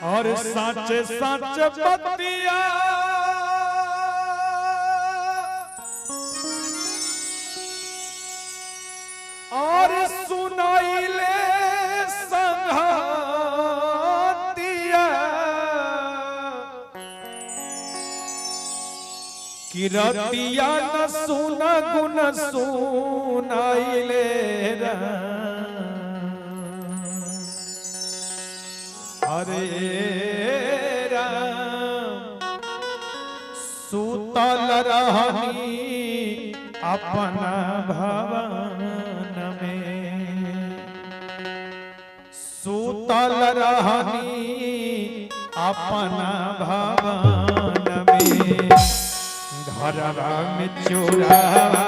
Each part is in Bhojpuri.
और साचे साचे बतिया और सुनाइले संघातिया कि रतिया न सुन गुण सुनाइले हरे राम सुतल रहनी अपना भवन में सुतल रहनी अपना भवन में घरवा में चोरवा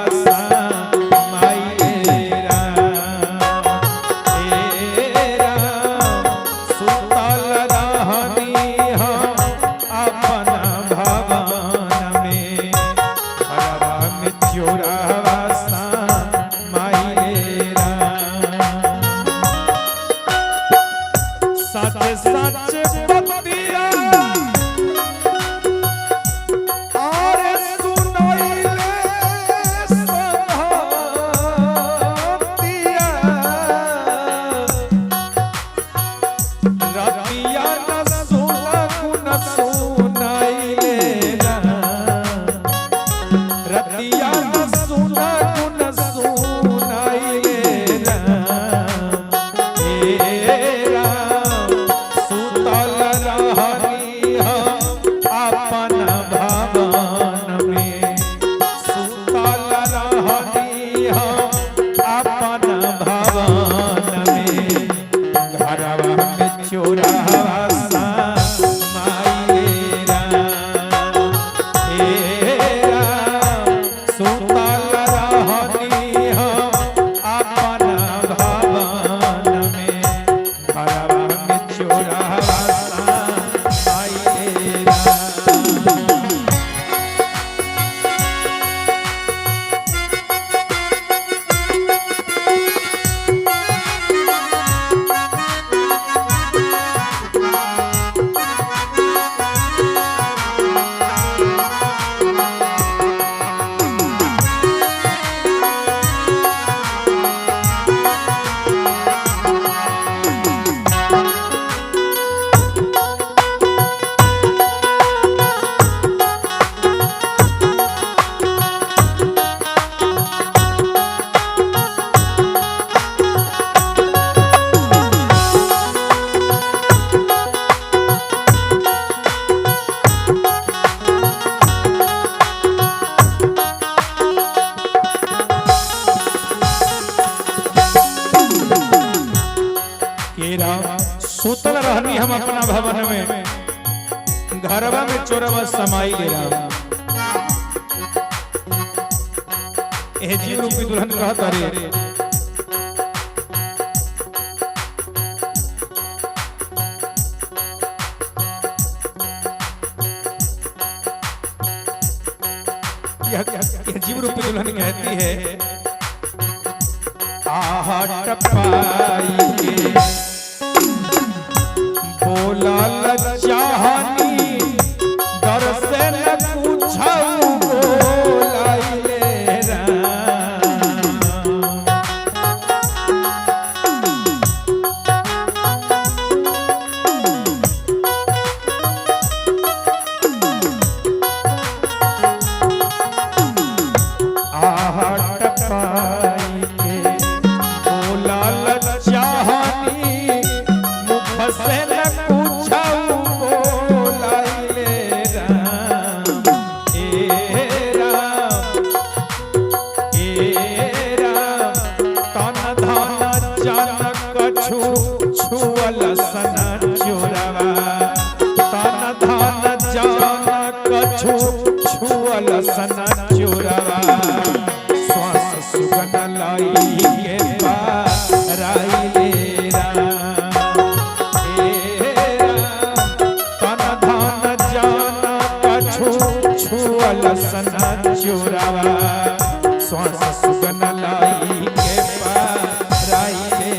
सुतल रहनी हम अपना भवन में घरवा में चोरवा समाई ले रहा जी रूपी दुल्हन कहत रे जीव रूपी दुल्हन कहती है आहट पाई के बोला चाहनी डर से न पूछाऊ बोलाइले आहट पाई के बोला चाहनी मुख से न छुअल सना चोरवा तन धन जान कछु छुअल सना चोरवा श्वास सुगन लाई के पाराइले तन धन जान कछु छुअल सना चोरवा श्वास सुगन लाई के पाराइले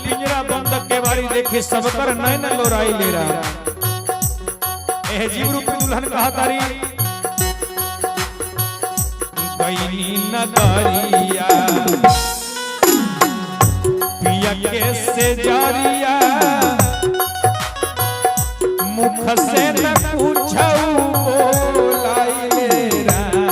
पिंजरा बंद के बारी देखी सबकर नैन लोराई ले रहा एह जीव रूपी दुल्हन कहा तारी गईनी नगरिया पिया के से जारिया मुख से न पूछऊ बोलाई ले रहा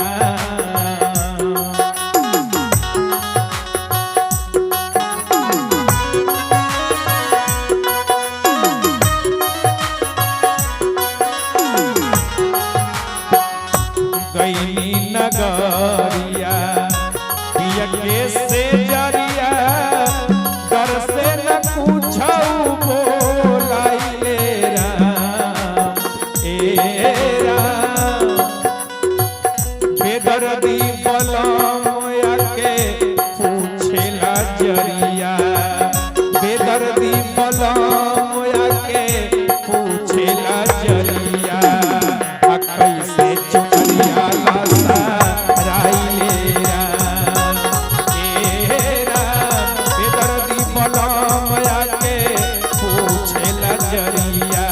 गईनी नगरिया पिया के से जारिया कर से न पूछऊ बोलाई ले रहा एरा बेदर्दी बलमया के पूछेला जरिया बेदर्दी बलमया के पूछेला जरिया कैसे चुनरिया लासा राई लेरा एरा बेदर्दी बलमया के पूछेला जरिया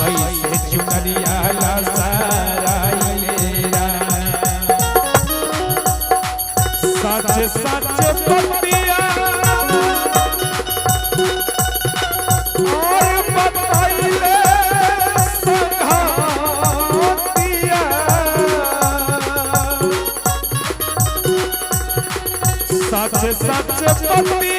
कैसे चुनरिया लासा राई लेरा सच सच बतिया और बताइले संघातिया सच सच बतिया